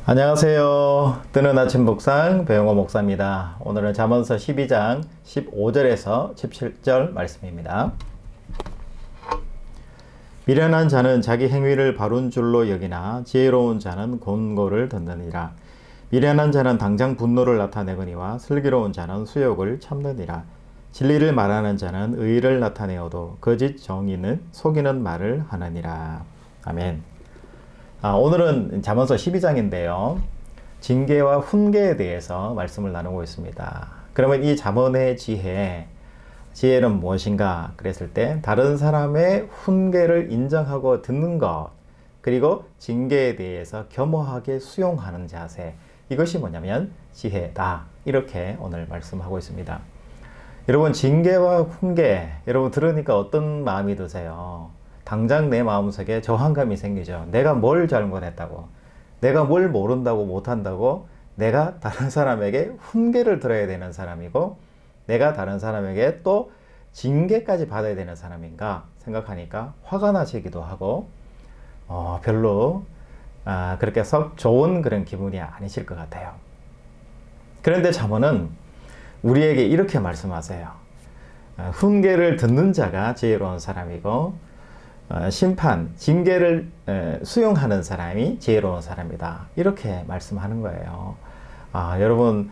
안녕하세요. 뜨는 아침 묵상 배용호 목사입니다. 오늘은 잠언서 12장 15절에서 17절 말씀입니다. 미련한 자는 자기 행위를 바른 줄로 여기나 지혜로운 자는 권고를 듣느니라. 미련한 자는 당장 분노를 나타내거니와 슬기로운 자는 수욕을 참느니라. 진리를 말하는 자는 의를 나타내어도 거짓 정의는 속이는 말을 하느니라. 아멘. 오늘은 잠언서 12장인데요. 징계와 훈계에 대해서 말씀을 나누고 있습니다. 그러면 이 잠언의 지혜는 무엇인가 그랬을 때 다른 사람의 훈계를 인정하고 듣는 것, 그리고 징계에 대해서 겸허하게 수용하는 자세, 이것이 뭐냐면 지혜다. 이렇게 오늘 말씀하고 있습니다. 여러분, 징계와 훈계, 여러분 들으니까 어떤 마음이 드세요? 당장 내 마음속에 저항감이 생기죠. 내가 뭘 잘못했다고, 내가 뭘 모른다고 못한다고, 내가 다른 사람에게 훈계를 들어야 되는 사람이고, 내가 다른 사람에게 또 징계까지 받아야 되는 사람인가 생각하니까 화가 나시기도 하고, 별로 그렇게 썩 좋은 그런 기분이 아니실 것 같아요. 그런데 잠언은 우리에게 이렇게 말씀하세요. 훈계를 듣는 자가 지혜로운 사람이고, 징계를 수용하는 사람이 지혜로운 사람이다. 이렇게 말씀하는 거예요. 여러분,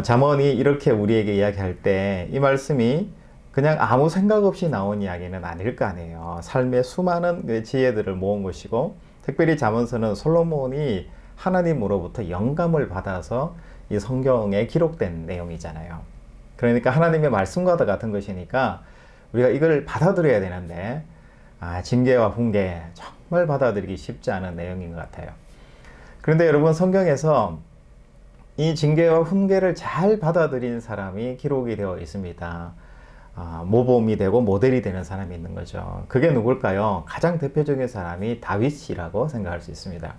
잠언이 이렇게 우리에게 이야기할 때 이 말씀이 그냥 아무 생각 없이 나온 이야기는 아닐 거 아니에요. 삶의 수많은 지혜들을 모은 것이고, 특별히 잠언서는 솔로몬이 하나님으로부터 영감을 받아서 이 성경에 기록된 내용이잖아요. 그러니까 하나님의 말씀과도 같은 것이니까 우리가 이걸 받아들여야 되는데, 징계와 훈계 정말 받아들이기 쉽지 않은 내용인 것 같아요. 그런데 여러분, 성경에서 이 징계와 훈계를 잘 받아들인 사람이 기록이 되어 있습니다. 모범이 되고 모델이 되는 사람이 있는 거죠. 그게 누굴까요? 가장 대표적인 사람이 다윗이라고 생각할 수 있습니다.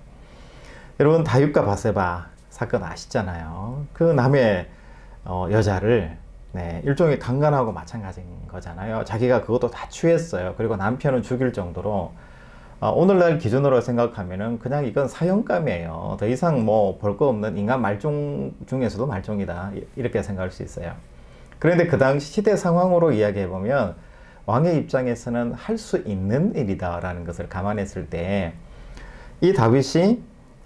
여러분, 다윗과 바세바 사건 아시잖아요. 그 남의 여자를 일종의 강간하고 마찬가지인 거잖아요. 자기가 그것도 다 취했어요. 그리고 남편은 죽일 정도로, 오늘날 기준으로 생각하면은 그냥 이건 사형감이에요. 더 이상 뭐 볼 거 없는 인간 말종 중에서도 말종이다. 이렇게 생각할 수 있어요. 그런데 그 당시 시대 상황으로 이야기해 보면 왕의 입장에서는 할 수 있는 일이다라는 것을 감안했을 때, 이 다윗이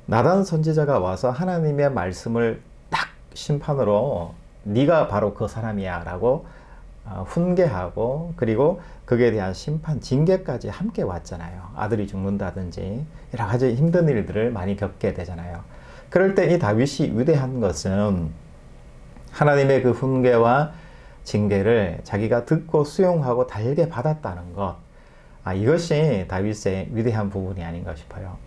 나단 선지자가 와서 하나님의 말씀을 딱 심판으로 네가 바로 그 사람이야 라고 훈계하고, 그리고 그에 대한 심판, 징계까지 함께 왔잖아요. 아들이 죽는다든지 여러 가지 힘든 일들을 많이 겪게 되잖아요. 그럴 때 이 다윗이 위대한 것은 하나님의 그 훈계와 징계를 자기가 듣고 수용하고 달게 받았다는 것, 이것이 다윗의 위대한 부분이 아닌가 싶어요.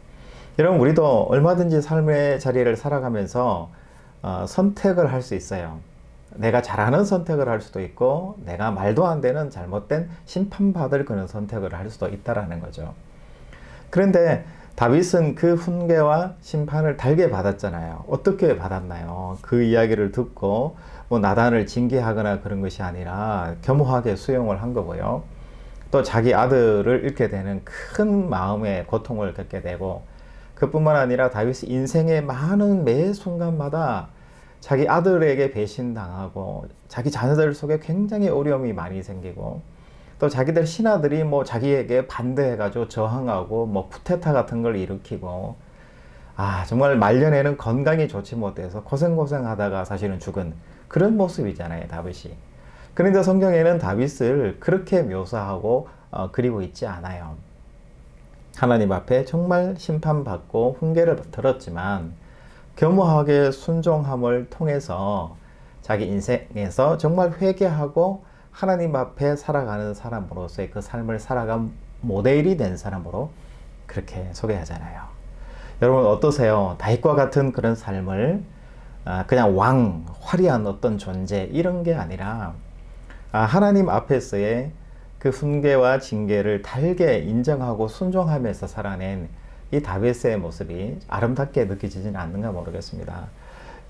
여러분, 우리도 얼마든지 삶의 자리를 살아가면서 선택을 할 수 있어요. 내가 잘하는 선택을 할 수도 있고, 내가 말도 안 되는 잘못된 심판받을 그런 선택을 할 수도 있다라는 거죠. 그런데 다윗은 그 훈계와 심판을 달게 받았잖아요. 어떻게 받았나요? 그 이야기를 듣고 뭐 나단을 징계하거나 그런 것이 아니라 겸허하게 수용을 한 거고요. 또 자기 아들을 잃게 되는 큰 마음의 고통을 겪게 되고, 그뿐만 아니라 다윗이 인생의 많은 매 순간마다 자기 아들에게 배신당하고, 자기 자녀들 속에 굉장히 어려움이 많이 생기고, 또 자기들 신하들이 뭐 자기에게 반대해가지고 저항하고 뭐 쿠데타 같은 걸 일으키고, 정말 말년에는 건강이 좋지 못해서 고생하다가 사실은 죽은 그런 모습이잖아요, 다윗이. 그런데 성경에는 다윗을 그렇게 묘사하고 그리고 있지 않아요. 하나님 앞에 정말 심판받고 훈계를 들었지만 겸허하게 순종함을 통해서 자기 인생에서 정말 회개하고 하나님 앞에 살아가는 사람으로서의 그 삶을 살아간 모델이 된 사람으로 그렇게 소개하잖아요. 여러분 어떠세요? 다윗과 같은 그런 삶을 그냥 화려한 어떤 존재 이런 게 아니라 하나님 앞에서의 그 훈계와 징계를 달게 인정하고 순종하면서 살아낸 이 다윗의 모습이 아름답게 느껴지지는 않는가 모르겠습니다.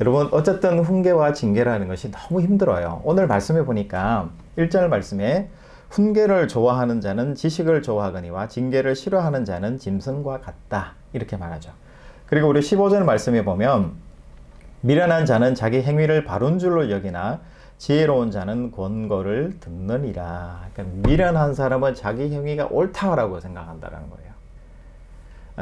여러분 어쨌든 훈계와 징계라는 것이 너무 힘들어요. 오늘 말씀해 보니까 1절 말씀에 훈계를 좋아하는 자는 지식을 좋아하거니와 징계를 싫어하는 자는 짐승과 같다 이렇게 말하죠. 그리고 우리 15절 말씀에 보면 미련한 자는 자기 행위를 바른 줄로 여기나 지혜로운 자는 권고를 듣느니라. 그러니까 미련한 사람은 자기 행위가 옳다라고 생각한다는 거예요.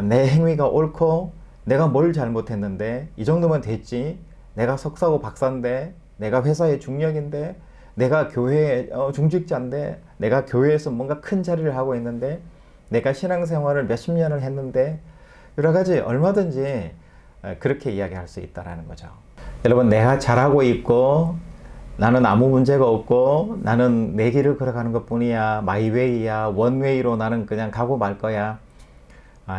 내 행위가 옳고 내가 뭘 잘못했는데 이 정도면 됐지, 내가 석사고 박사인데, 내가 회사의 중력인데, 내가 교회의 중직자인데, 내가 교회에서 뭔가 큰 자리를 하고 있는데, 내가 신앙생활을 몇십 년을 했는데, 여러 가지 얼마든지 그렇게 이야기할 수 있다는 거죠. 여러분, 내가 잘하고 있고 나는 아무 문제가 없고 나는 내 길을 걸어가는 것뿐이야, 마이웨이야, 원웨이로 나는 그냥 가고 말 거야,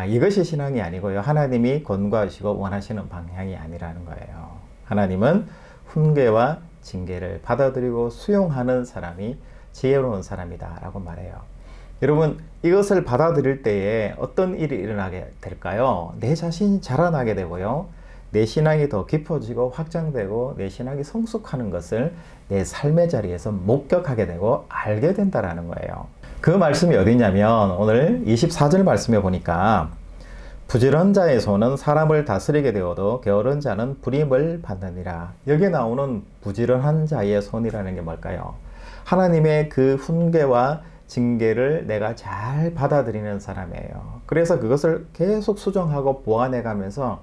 이것이 신앙이 아니고요. 하나님이 권고하시고 원하시는 방향이 아니라는 거예요. 하나님은 훈계와 징계를 받아들이고 수용하는 사람이 지혜로운 사람이다 라고 말해요. 여러분, 이것을 받아들일 때에 어떤 일이 일어나게 될까요? 내 자신이 자라나게 되고요. 내 신앙이 더 깊어지고 확장되고 내 신앙이 성숙하는 것을 내 삶의 자리에서 목격하게 되고 알게 된다는 거예요. 그 말씀이 어디냐면 오늘 24절 말씀에 보니까 부지런한 자의 손은 사람을 다스리게 되어도 게으른 자는 불임을 받느니라. 여기에 나오는 부지런한 자의 손이라는 게 뭘까요? 하나님의 그 훈계와 징계를 내가 잘 받아들이는 사람이에요. 그래서 그것을 계속 수정하고 보완해 가면서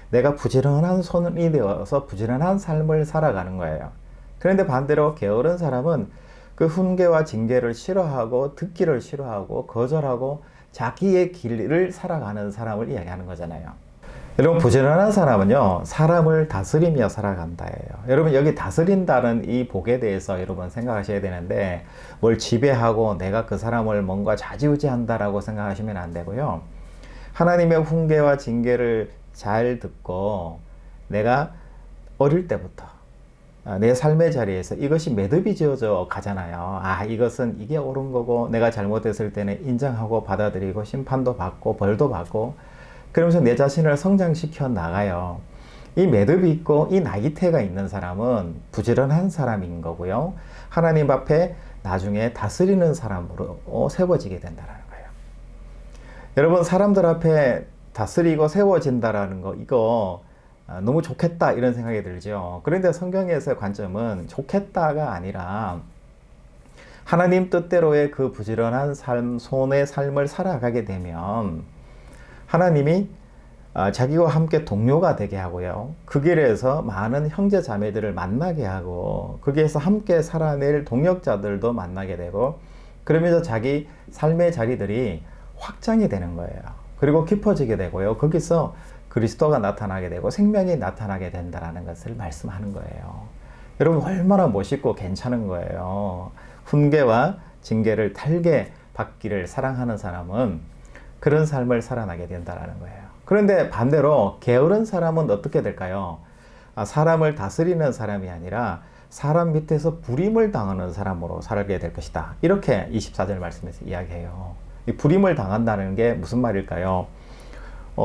내가 부지런한 손이 되어서 부지런한 삶을 살아가는 거예요. 그런데 반대로 게으른 사람은 그 훈계와 징계를 싫어하고 듣기를 싫어하고 거절하고 자기의 길을 살아가는 사람을 이야기하는 거잖아요. 여러분, 부지런한 사람은요, 사람을 다스리며 살아간다예요. 여러분, 여기 다스린다는 이 복에 대해서 여러분 생각하셔야 되는데, 뭘 지배하고 내가 그 사람을 뭔가 좌지우지한다라고 생각하시면 안 되고요. 하나님의 훈계와 징계를 잘 듣고 내가 어릴 때부터 내 삶의 자리에서 이것이 매듭이 지어져 가잖아요. 이것은 이게 옳은 거고, 내가 잘못했을 때는 인정하고 받아들이고 심판도 받고 벌도 받고, 그러면서 내 자신을 성장시켜 나가요. 이 매듭이 있고 이 나이테가 있는 사람은 부지런한 사람인 거고요. 하나님 앞에 나중에 다스리는 사람으로 세워지게 된다는 거예요. 여러분, 사람들 앞에 다스리고 세워진다라는 거, 이거 너무 좋겠다 이런 생각이 들죠. 그런데 성경에서의 관점은 좋겠다가 아니라 하나님 뜻대로의 그 부지런한 삶, 손의 삶을 살아가게 되면 하나님이 자기와 함께 동료가 되게 하고요. 그 길에서 많은 형제 자매들을 만나게 하고 거기에서 함께 살아낼 동역자들도 만나게 되고, 그러면서 자기 삶의 자리들이 확장이 되는 거예요. 그리고 깊어지게 되고요. 거기서 그리스도가 나타나게 되고 생명이 나타나게 된다는 것을 말씀하는 거예요. 여러분, 얼마나 멋있고 괜찮은 거예요. 훈계와 징계를 달게 받기를 사랑하는 사람은 그런 삶을 살아나게 된다는 거예요. 그런데 반대로 게으른 사람은 어떻게 될까요? 사람을 다스리는 사람이 아니라 사람 밑에서 부림을 당하는 사람으로 살게 될 것이다. 이렇게 24절 말씀에서 이야기해요. 이 부림을 당한다는 게 무슨 말일까요?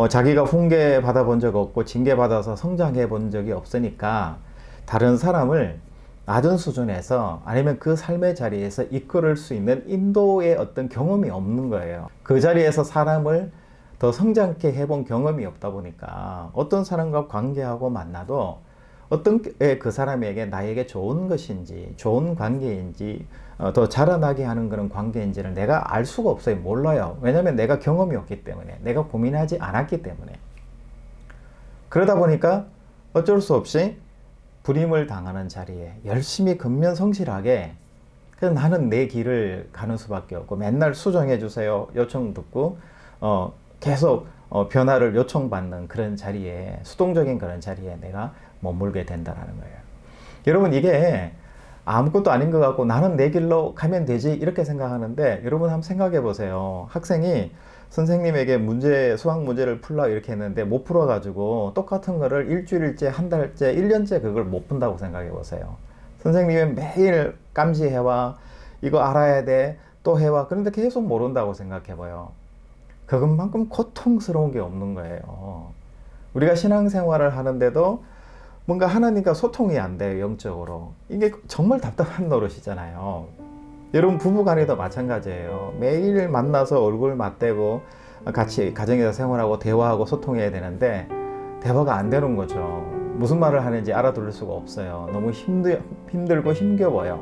자기가 훈계 받아본 적 없고 징계 받아서 성장해 본 적이 없으니까 다른 사람을 낮은 수준에서 아니면 그 삶의 자리에서 이끌을 수 있는 인도의 어떤 경험이 없는 거예요. 그 자리에서 사람을 더 성장케 해본 경험이 없다 보니까 어떤 사람과 관계하고 만나도 어떤 그 사람에게 나에게 좋은 것인지 좋은 관계인지 더 자라나게 하는 그런 관계인지를 내가 알 수가 없어요. 몰라요. 왜냐하면 내가 경험이 없기 때문에, 내가 고민하지 않았기 때문에. 그러다 보니까 어쩔 수 없이 불임을 당하는 자리에 열심히 근면성실하게 나는 내 길을 가는 수밖에 없고, 맨날 수정해 주세요 요청 듣고 계속 변화를 요청받는 그런 자리에, 수동적인 그런 자리에 내가 머물게 된다는 거예요. 여러분, 이게 아무것도 아닌 것 같고 나는 내 길로 가면 되지 이렇게 생각하는데, 여러분 한번 생각해 보세요. 학생이 선생님에게 수학 문제를 풀라 이렇게 했는데 못 풀어가지고 똑같은 거를 일주일째, 한 달째, 1년째 그걸 못 푼다고 생각해 보세요. 선생님이 매일 감시해와, 이거 알아야 돼, 또 해와, 그런데 계속 모른다고 생각해 봐요. 그것만큼 고통스러운 게 없는 거예요. 우리가 신앙생활을 하는데도 뭔가 하나님과 소통이 안 돼요, 영적으로. 이게 정말 답답한 노릇이잖아요. 여러분 부부간에도 마찬가지예요. 매일 만나서 얼굴 맞대고 같이 가정에서 생활하고 대화하고 소통해야 되는데 대화가 안 되는 거죠. 무슨 말을 하는지 알아들을 수가 없어요. 너무 힘들고 힘겨워요.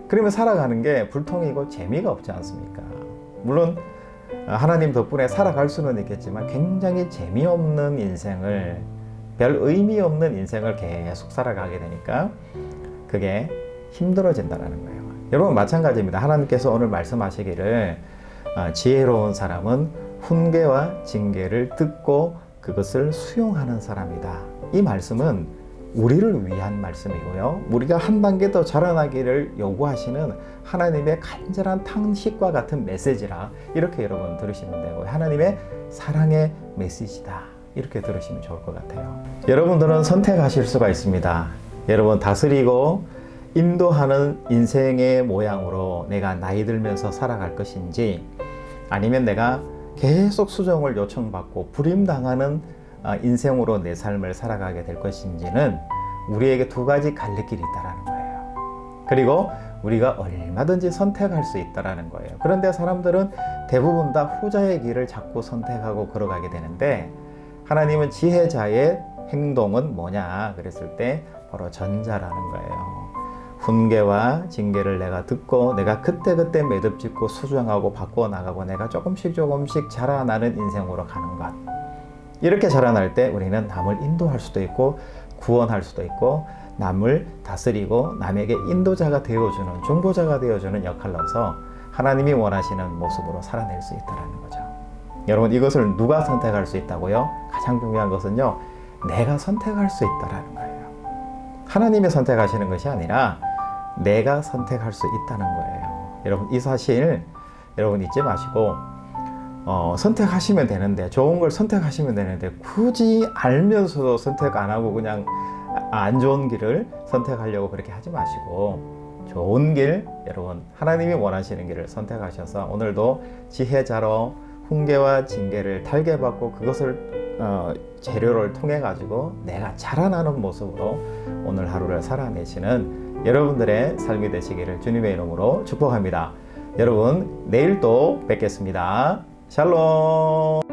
그러면 살아가는 게 불통이고 재미가 없지 않습니까? 물론 하나님 덕분에 살아갈 수는 있겠지만 굉장히 재미없는 인생을, 별 의미 없는 인생을 계속 살아가게 되니까 그게 힘들어진다는 거예요. 여러분 마찬가지입니다. 하나님께서 오늘 말씀하시기를 지혜로운 사람은 훈계와 징계를 듣고 그것을 수용하는 사람이다. 이 말씀은 우리를 위한 말씀이고요. 우리가 한 단계 더 자라나기를 요구하시는 하나님의 간절한 탄식과 같은 메시지라 이렇게 여러분 들으시면 되고요. 하나님의 사랑의 메시지다. 이렇게 들으시면 좋을 것 같아요. 여러분들은 선택하실 수가 있습니다. 여러분 다스리고 인도하는 인생의 모양으로 내가 나이 들면서 살아갈 것인지, 아니면 내가 계속 수정을 요청받고 불임당하는 인생으로 내 삶을 살아가게 될 것인지는 우리에게 두 가지 갈릴 길이 있다는 거예요. 그리고 우리가 얼마든지 선택할 수 있다는 거예요. 그런데 사람들은 대부분 다 후자의 길을 자꾸 선택하고 걸어가게 되는데, 하나님은 지혜자의 행동은 뭐냐 그랬을 때 바로 전자라는 거예요. 훈계와 징계를 내가 듣고 내가 그때그때 매듭짓고 수정하고 바꾸어 나가고 내가 조금씩 자라나는 인생으로 가는 것. 이렇게 자라날 때 우리는 남을 인도할 수도 있고 구원할 수도 있고 남을 다스리고 남에게 인도자가 되어주는, 중보자가 되어주는 역할로서 하나님이 원하시는 모습으로 살아낼 수 있다는 거죠. 여러분 이것을 누가 선택할 수 있다고요? 가장 중요한 것은요, 내가 선택할 수 있다는 거예요. 하나님이 선택하시는 것이 아니라 내가 선택할 수 있다는 거예요. 여러분 이 사실 여러분 잊지 마시고 선택하시면 되는데, 좋은 걸 선택하시면 되는데 굳이 알면서도 선택 안 하고 그냥 안 좋은 길을 선택하려고 그렇게 하지 마시고 좋은 길, 여러분 하나님이 원하시는 길을 선택하셔서 오늘도 지혜자로 훈계와 징계를 달게 받고 그것을 재료를 통해 가지고 내가 자라나는 모습으로 오늘 하루를 살아내시는 여러분들의 삶이 되시기를 주님의 이름으로 축복합니다. 여러분 내일 또 뵙겠습니다. 샬롬.